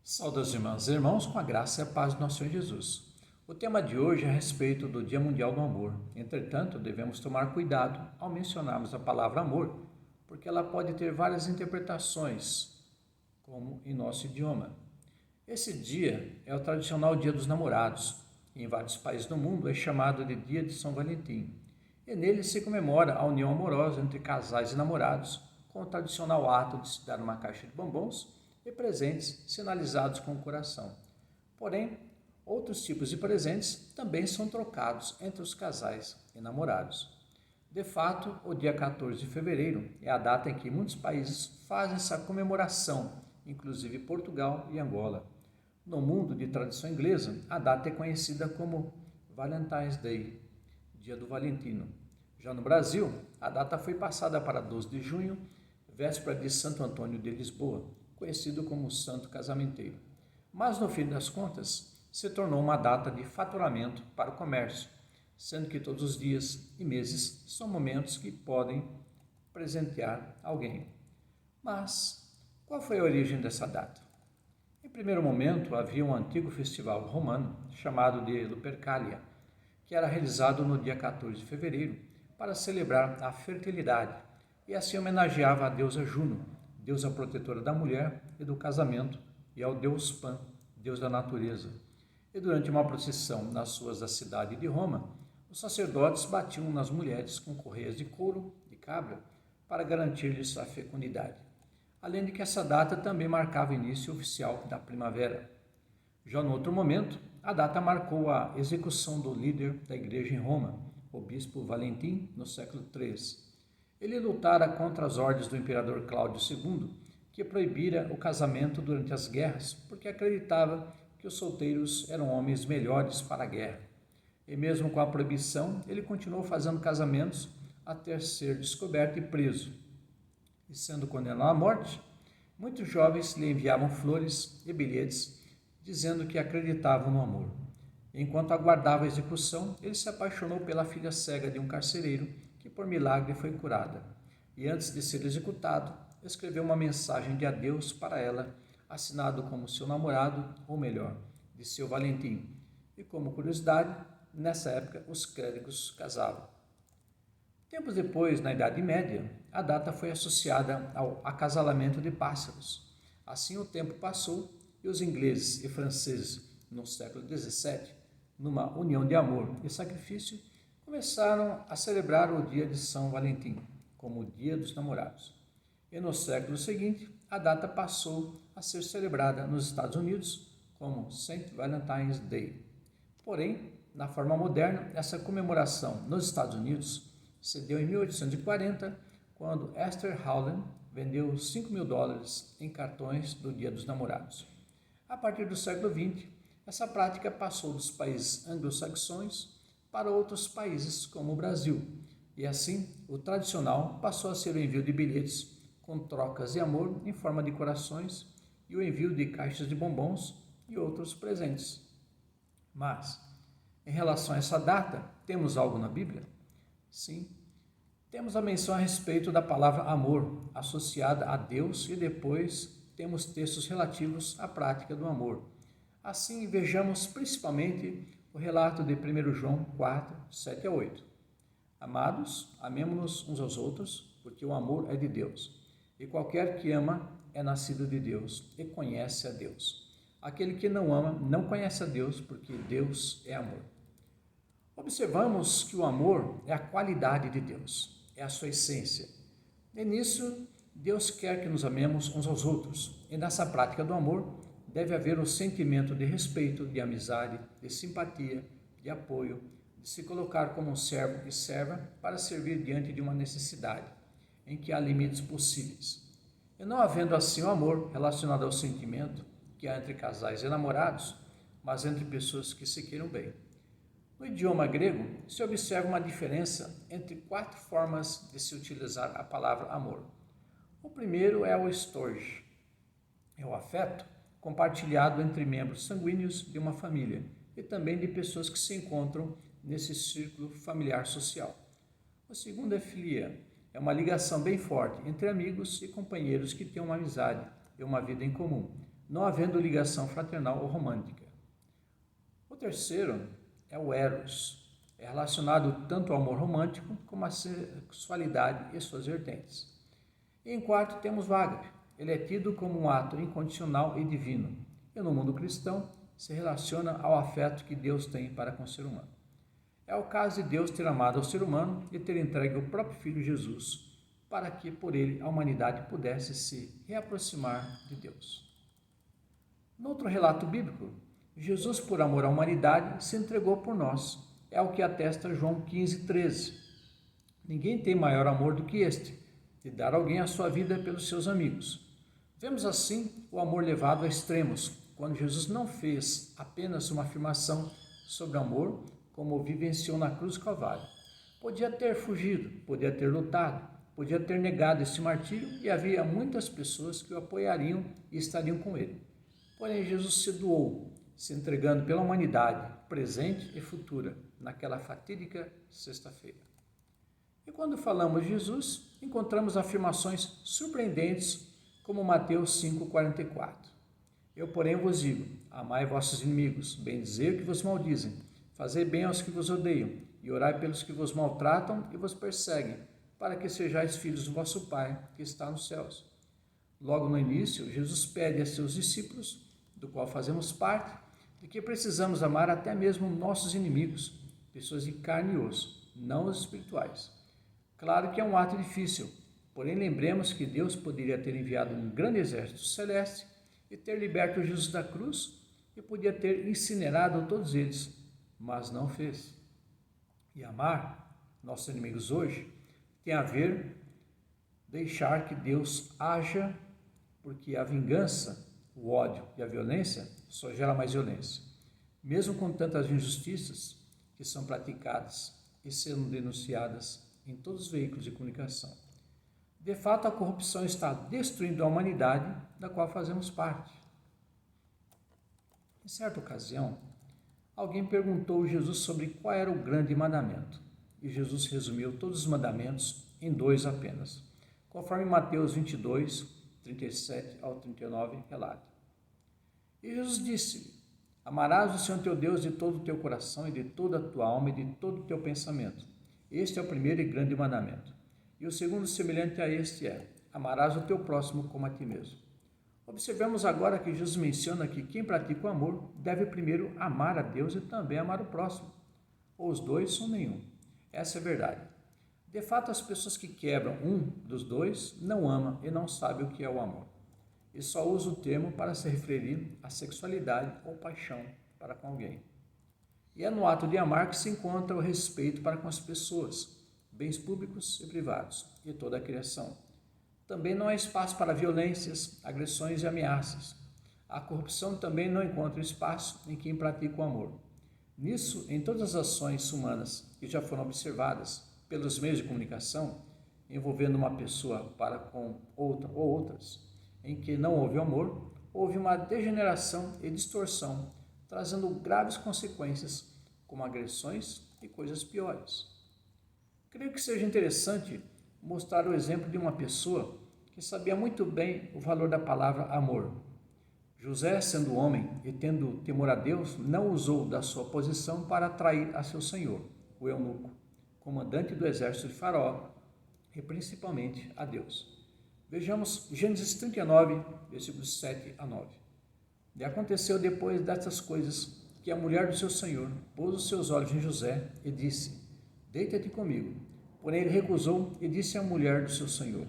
Saudações, irmãs e irmãos, com a graça e a paz do nosso Senhor Jesus. O tema de hoje é a respeito do Dia Mundial do Amor. Entretanto, devemos tomar cuidado ao mencionarmos a palavra amor, porque ela pode ter várias interpretações, como em nosso idioma. Esse dia é o tradicional Dia dos Namorados. Em vários países do mundo é chamado de Dia de São Valentim. E nele se comemora a união amorosa entre casais e namorados, com o tradicional ato de se dar uma caixa de bombons e presentes sinalizados com o coração. Porém, outros tipos de presentes também são trocados entre os casais e namorados. De fato, o dia 14 de fevereiro é a data em que muitos países fazem essa comemoração, inclusive Portugal e Angola. No mundo de tradição inglesa, a data é conhecida como Valentine's Day, Dia do Valentino. Já no Brasil, a data foi passada para 12 de junho, véspera de Santo Antônio de Lisboa, conhecido como Santo Casamenteiro. Mas, no fim das contas, se tornou uma data de faturamento para o comércio, sendo que todos os dias e meses são momentos que podem presentear alguém. Mas, qual foi a origem dessa data? Em primeiro momento, havia um antigo festival romano chamado de Lupercalia, que era realizado no dia 14 de fevereiro para celebrar a fertilidade e assim homenageava a deusa Juno, deusa protetora da mulher e do casamento, e ao deus Pan, deus da natureza. E durante uma procissão nas ruas da cidade de Roma, os sacerdotes batiam nas mulheres com correias de couro de cabra para garantir-lhes a fecundidade. Além de que essa data também marcava o início oficial da primavera. Já no outro momento, a data marcou a execução do líder da igreja em Roma, o bispo Valentim, no século III. Ele lutara contra as ordens do imperador Cláudio II, que proibira o casamento durante as guerras, porque acreditava que os solteiros eram homens melhores para a guerra. E mesmo com a proibição, ele continuou fazendo casamentos até ser descoberto e preso. E sendo condenado à morte, muitos jovens lhe enviavam flores e bilhetes, dizendo que acreditavam no amor. Enquanto aguardava a execução, ele se apaixonou pela filha cega de um carcereiro, que por milagre foi curada. E antes de ser executado, escreveu uma mensagem de adeus para ela, assinado como seu namorado, ou melhor, de seu Valentim. E como curiosidade, nessa época os clérigos casavam. Tempos depois, na Idade Média, a data foi associada ao acasalamento de pássaros. Assim o tempo passou e os ingleses e franceses, no século XVII, numa união de amor e sacrifício, começaram a celebrar o dia de São Valentim, como o Dia dos Namorados. E no século seguinte, a data passou a ser celebrada nos Estados Unidos como St. Valentine's Day. Porém, na forma moderna, essa comemoração nos Estados Unidos se deu em 1840, quando Esther Howland vendeu $5.000 em cartões do Dia dos Namorados. A partir do século XX, essa prática passou dos países anglo-saxões para outros países como o Brasil, e assim o tradicional passou a ser o envio de bilhetes com trocas de amor em forma de corações e o envio de caixas de bombons e outros presentes. Mas, em relação a essa data, temos algo na Bíblia? Sim, temos a menção a respeito da palavra amor, associada a Deus, e depois temos textos relativos à prática do amor. Assim, vejamos principalmente o relato de 1 João 4, 7 a 8. Amados, amemo-nos uns aos outros, porque o amor é de Deus. E qualquer que ama é nascido de Deus e conhece a Deus. Aquele que não ama não conhece a Deus, porque Deus é amor. Observamos que o amor é a qualidade de Deus, é a sua essência. E nisso, Deus quer que nos amemos uns aos outros. E nessa prática do amor, deve haver um sentimento de respeito, de amizade, de simpatia, de apoio, de se colocar como um servo e serva para servir diante de uma necessidade, em que há limites possíveis. E não havendo assim o amor relacionado ao sentimento que há entre casais e namorados, mas entre pessoas que se queiram bem. No idioma grego, se observa uma diferença entre 4 formas de se utilizar a palavra amor. O primeiro é o storge, é o afeto compartilhado entre membros sanguíneos de uma família e também de pessoas que se encontram nesse círculo familiar social. O segundo é filia, é uma ligação bem forte entre amigos e companheiros que têm uma amizade e uma vida em comum, não havendo ligação fraternal ou romântica. O terceiro é o eros. É relacionado tanto ao amor romântico como à sexualidade e suas vertentes. E em quarto temos o ágape. Ele é tido como um ato incondicional e divino, e no mundo cristão se relaciona ao afeto que Deus tem para com o ser humano. É o caso de Deus ter amado ao ser humano e ter entregue o próprio Filho Jesus, para que por ele a humanidade pudesse se reaproximar de Deus. No outro relato bíblico, Jesus, por amor à humanidade, se entregou por nós. É o que atesta João 15:13. Ninguém tem maior amor do que este, de dar alguém a sua vida pelos seus amigos. Vemos assim o amor levado a extremos, quando Jesus não fez apenas uma afirmação sobre amor, como vivenciou na cruz do Calvário. Podia ter fugido, podia ter lutado, podia ter negado esse martírio e havia muitas pessoas que o apoiariam e estariam com ele. Porém, Jesus se doou, se entregando pela humanidade, presente e futura, naquela fatídica sexta-feira. E quando falamos de Jesus, encontramos afirmações surpreendentes, como Mateus 5,44. Eu, porém, vos digo, amai vossos inimigos, bendizer que vos maldizem, fazei bem aos que vos odeiam, e orai pelos que vos maltratam e vos perseguem, para que sejais filhos do vosso Pai, que está nos céus. Logo no início, Jesus pede a seus discípulos, do qual fazemos parte, de que precisamos amar até mesmo nossos inimigos, pessoas de carne e osso, não os espirituais. Claro que é um ato difícil, porém lembremos que Deus poderia ter enviado um grande exército celeste e ter liberto Jesus da cruz e podia ter incinerado todos eles, mas não fez. E amar nossos inimigos hoje tem a ver deixar que Deus haja, porque a vingança, o ódio e a violência só gera mais violência. Mesmo com tantas injustiças que são praticadas e sendo denunciadas em todos os veículos de comunicação. De fato, a corrupção está destruindo a humanidade da qual fazemos parte. Em certa ocasião, alguém perguntou a Jesus sobre qual era o grande mandamento. E Jesus resumiu todos os mandamentos em 2 apenas, conforme Mateus 22, 37 ao 39 relata. E Jesus disse-lhe, amarás o Senhor teu Deus de todo o teu coração e de toda a tua alma e de todo o teu pensamento. Este é o primeiro e grande mandamento. E o segundo semelhante a este é, amarás o teu próximo como a ti mesmo. Observemos agora que Jesus menciona que quem pratica o amor deve primeiro amar a Deus e também amar o próximo. Ou os dois são nenhum. Essa é a verdade. De fato, as pessoas que quebram um dos dois não amam e não sabem o que é o amor. E só usam o termo para se referir à sexualidade ou paixão para com alguém. E é no ato de amar que se encontra o respeito para com as pessoas, bens públicos e privados, e toda a criação. Também não há espaço para violências, agressões e ameaças. A corrupção também não encontra espaço em quem pratica o amor. Nisso, em todas as ações humanas que já foram observadas pelos meios de comunicação, envolvendo uma pessoa para com outra ou outras, em que não houve amor, houve uma degeneração e distorção, trazendo graves consequências, como agressões e coisas piores. Creio que seja interessante mostrar o exemplo de uma pessoa que sabia muito bem o valor da palavra amor. José, sendo homem e tendo temor a Deus, não usou da sua posição para atrair a seu senhor, o eunuco, comandante do exército de Faraó, e principalmente a Deus. Vejamos Gênesis 39, versículos 7 a 9. E aconteceu depois destas coisas que a mulher do seu senhor pôs os seus olhos em José e disse, deita-te comigo. Porém ele recusou e disse à mulher do seu senhor,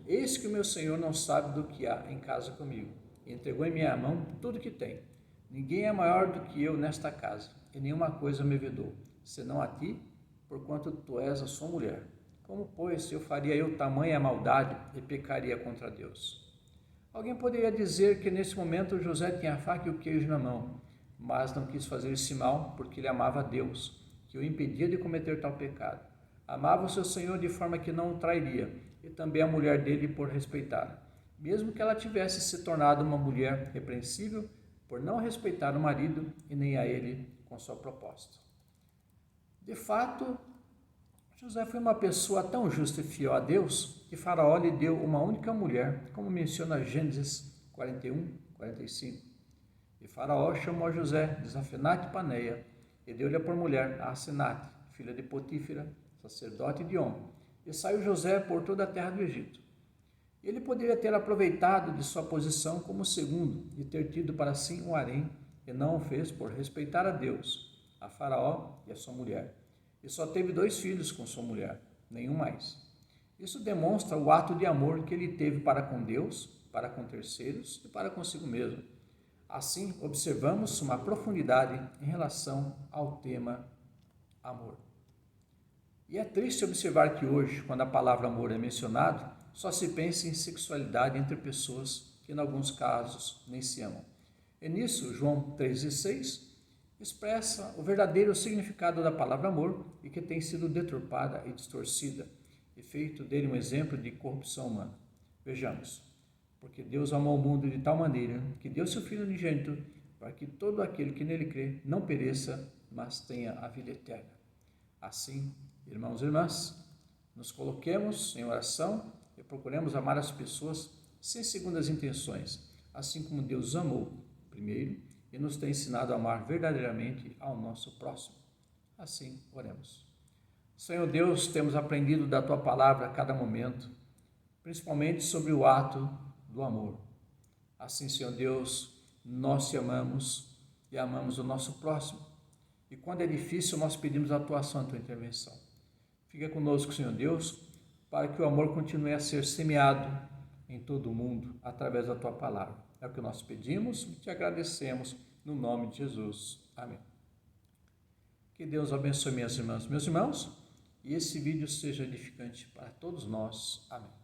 eis que o meu senhor não sabe do que há em casa comigo. E entregou em minha mão tudo o que tem. Ninguém é maior do que eu nesta casa, e nenhuma coisa me vedou, senão a ti, porquanto tu és a sua mulher. Como, pois, faria eu tamanha maldade e pecaria contra Deus? Alguém poderia dizer que nesse momento José tinha a faca e o queijo na mão, mas não quis fazer esse mal porque ele amava a Deus, que o impedia de cometer tal pecado. Amava o seu senhor de forma que não o trairia, e também a mulher dele por respeitá-la, mesmo que ela tivesse se tornado uma mulher repreensível por não respeitar o marido e nem a ele com sua proposta. De fato, José foi uma pessoa tão justa e fiel a Deus que Faraó lhe deu uma única mulher, como menciona Gênesis 41, 45. E Faraó chamou a José de Zafenate Paneia e deu-lhe por mulher a Asenate, filha de Potífera, sacerdote de On. E saiu José por toda a terra do Egito. Ele poderia ter aproveitado de sua posição como segundo e ter tido para si um harém, e não o fez por respeitar a Deus, a Faraó e a sua mulher. E só teve 2 filhos com sua mulher, nenhum mais. Isso demonstra o ato de amor que ele teve para com Deus, para com terceiros e para consigo mesmo. Assim, observamos uma profundidade em relação ao tema amor. E é triste observar que hoje, quando a palavra amor é mencionada, só se pensa em sexualidade entre pessoas que, em alguns casos, nem se amam. E nisso, João 3,6 expressa o verdadeiro significado da palavra amor e que tem sido deturpada e distorcida, e feito dele um exemplo de corrupção humana. Vejamos. Porque Deus amou o mundo de tal maneira que deu seu Filho unigênito para que todo aquele que nele crê não pereça, mas tenha a vida eterna. Assim, irmãos e irmãs, nos coloquemos em oração e procuremos amar as pessoas sem segundas intenções, assim como Deus amou primeiro e nos tem ensinado a amar verdadeiramente ao nosso próximo. Assim, oremos. Senhor Deus, temos aprendido da Tua palavra a cada momento, principalmente sobre o ato do amor. Assim, Senhor Deus, nós te amamos e amamos o nosso próximo. E quando é difícil, nós pedimos a atuação, a tua intervenção. Fica conosco, Senhor Deus, para que o amor continue a ser semeado em todo o mundo através da tua palavra. É o que nós pedimos e te agradecemos no nome de Jesus. Amém. Que Deus abençoe minhas irmãs, meus irmãos, e esse vídeo seja edificante para todos nós. Amém.